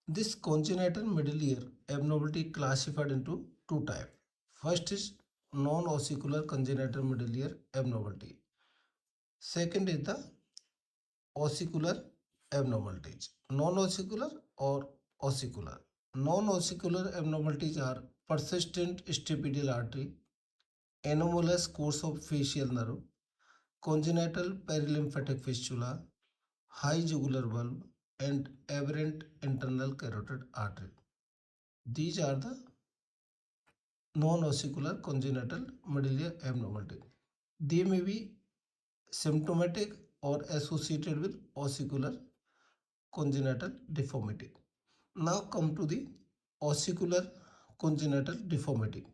This congenital middle ear abnormality classified into two types. First is non-ossicular congenital middle ear abnormality. Second is the ossicular abnormalities. Non-ossicular or ossicular. Non-ossicular abnormalities are persistent stapedial artery, anomalous course of facial nerve, congenital perilymphatic fistula, high jugular bulb, and aberrant internal carotid artery. These are the non-ossicular congenital middle ear abnormality. They may be symptomatic or associated with ossicular congenital deformity. Now come to the ossicular congenital deformity.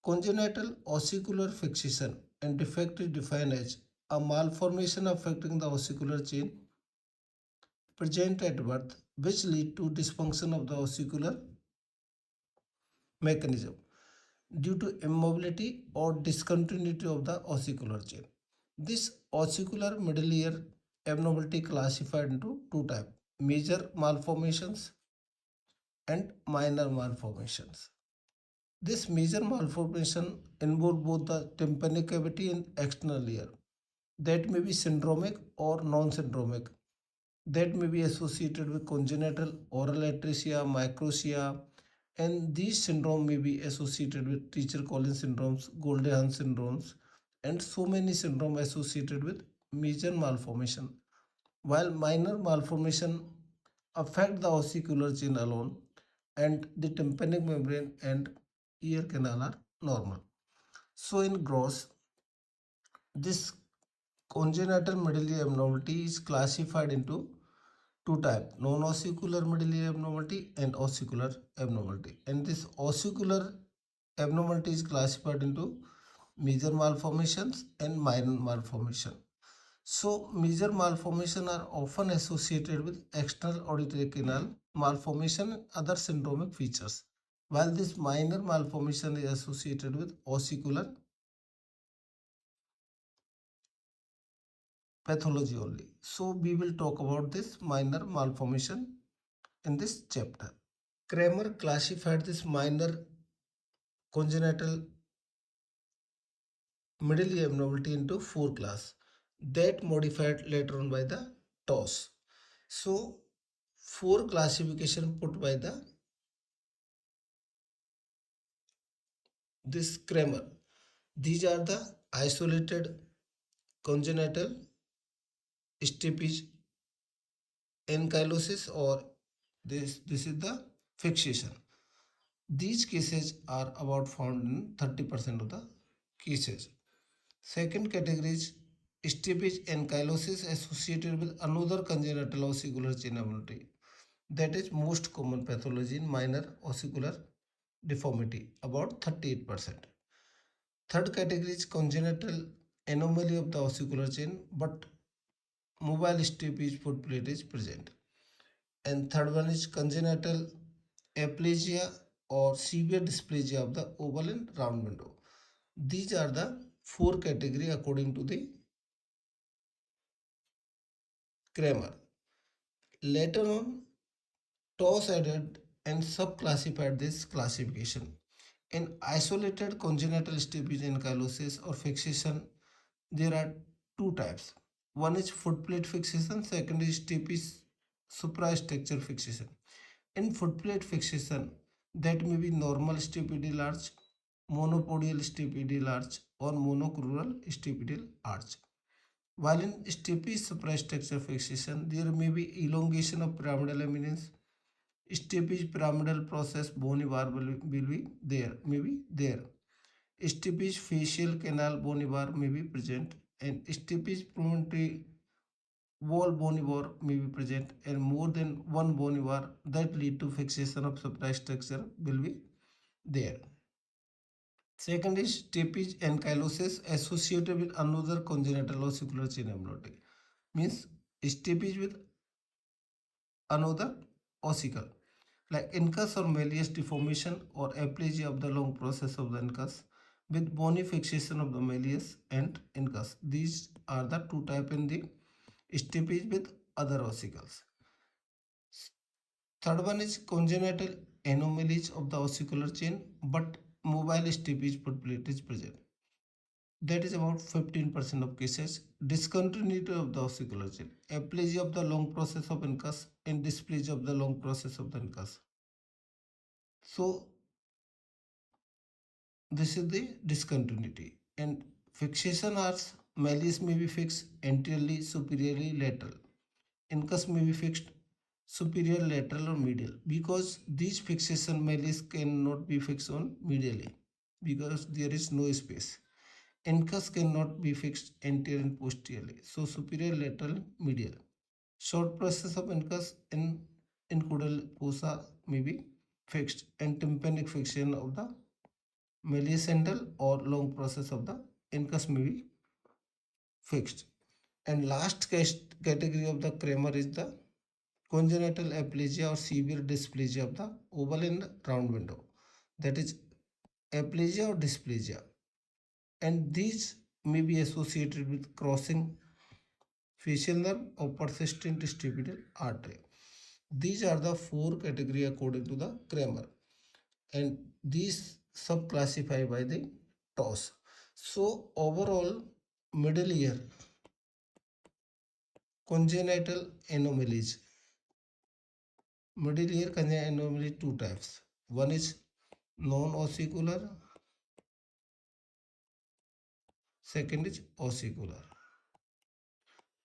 Congenital ossicular fixation and defect is defined as a malformation affecting the ossicular chain present at birth which lead to dysfunction of the ossicular mechanism due to immobility or discontinuity of the ossicular chain. This ossicular middle ear abnormality classified into two types: major malformations and minor malformations. This major malformation involve both the tympanic cavity and external ear. That may be syndromic or non-syndromic. That may be associated with congenital oral atresia, microtia, and these syndrome may be associated with Treacher Collins syndromes, Goldenhar syndromes, and so many syndrome associated with major malformation. While minor malformation affect the ossicular chain alone, and the tympanic membrane and ear canal are normal. So in gross, this congenital middle ear abnormality is classified into two types: non-ossicular middle ear abnormality and ossicular abnormality. And this ossicular abnormality is classified into major malformations and minor malformation. So major malformation are often associated with external auditory canal malformation and other syndromic features, while this minor malformation is associated with ossicular pathology only. So we will talk about this minor malformation in this chapter. Kramer classified this minor congenital middle ear abnormality into four classes that modified later on by the TOS. So four classification put by the this Kramer. These are the isolated congenital stapes ankylosis, or this is the fixation. These cases are about found in 30% of the cases. Second category is stapes ankylosis associated with another congenital ossicular chain abnormality. That is most common pathology in minor ossicular deformity, about 38%. Third category is congenital anomaly of the ossicular chain, but mobile stapes foot plate is present. And third one is congenital aplasia or severe dysplasia of the oval and round window. These are the four category according to the Kramer. Later on, TOS added and subclassified this classification. In isolated congenital stapes ankylosis or fixation, there are two types. One is footplate fixation, second is stapes suprastructure fixation. In footplate fixation, that may be normal stapedial arch, monopodial stapedial arch, or monocrural stapedial arch. While in stapes suprastructure fixation, there may be elongation of pyramidal eminence. Stapes pyramidal process bony bar will be there, may be there. Stapes facial canal bony bar may be present, and stapes promontory wall bony bar may be present, and more than one bony bar that lead to fixation of suprastructure will be there. Second is stapes ankylosis associated with another congenital ossicular chain abnormality. Means stapes with another ossicle, like incus or malleus deformation or aplasia of the long process of the incus with bony fixation of the malleus and incus. These are the two types in the stapes with other ossicles. Third one is congenital anomalies of the ossicular chain, but mobile stapes footplate is present. That is about 15% of cases. Discontinuity of the ossicular chain, aplasia of the long process of incus, and dysplasia of the long process of the incus. So this is the discontinuity. And fixation arcs, malleus may be fixed anteriorly, superiorly, lateral. Incus may be fixed superior, lateral, or medial, because these fixation malleus cannot be fixed on medially because there is no space. Incus cannot be fixed anterior and posteriorly, so superior, lateral, medial. Short process of incus in caudal fossa may be fixed, and tympanic fixation of the malleus or long process of the incus may be fixed. And last category of the Kramer is the congenital aplasia or severe dysplasia of the oval and round window. That is aplasia or dysplasia. And these may be associated with crossing facial nerve or persistent stapedial artery. These are the four categories according to the Kramer. And these sub-classify by the TOS. So overall, middle ear congenital anomalies. Middle ear congenital anomaly two types. One is non-ossicular, second is ossicular.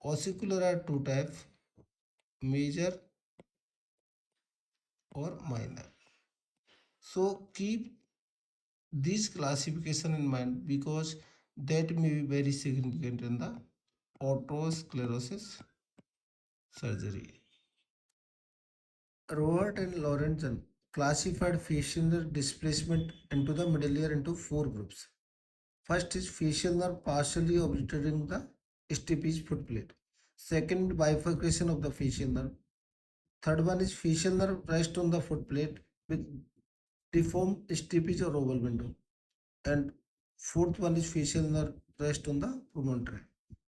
Ossicular are two types, major or minor. So keep this classification in mind because that may be very significant in the otosclerosis surgery. Robert and Lorenzen classified facial nerve displacement into the middle ear into four groups. First is facial nerve partially obliterating the stapes footplate. Second, bifurcation of the facial nerve. Third one is facial nerve rest on the footplate with deformed stapes or oval window. And fourth one is facial nerve rest on the promontory.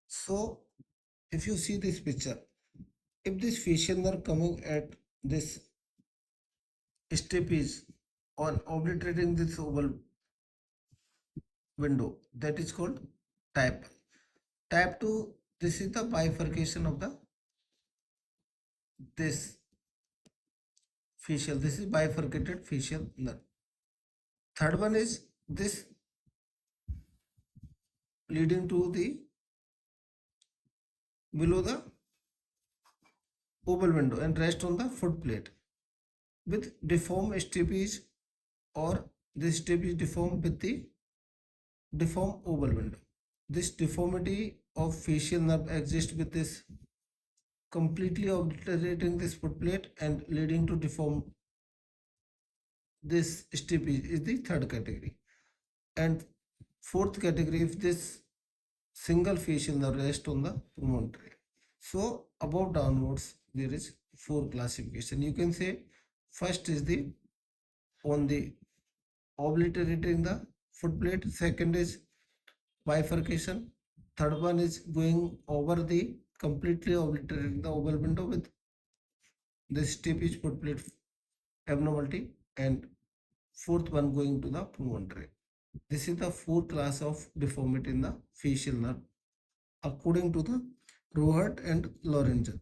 So if you see this picture, if this facial nerve coming at this stapes on obliterating this oval window, that is called type. Type 2, this is the bifurcation of the this facial. This is bifurcated facial nerve. Third one is this leading to the below the oval window and rest on the foot plate with deformed stapes, or this stape is deformed with the deformed oval window. This deformity of facial nerve exists with this completely obliterating this foot plate and leading to deform this stape is the third category. And fourth category, if this single facial nerve rests on the promontory. So above downwards there is four classification. You can say first is the on the obliterating the foot plate, second is bifurcation, third one is going over the completely obliterating the oval window with the steepage foot plate abnormality, and fourth one going to the promontory. This is the fourth class of deformity in the facial nerve according to the Rohert and Lorenzen.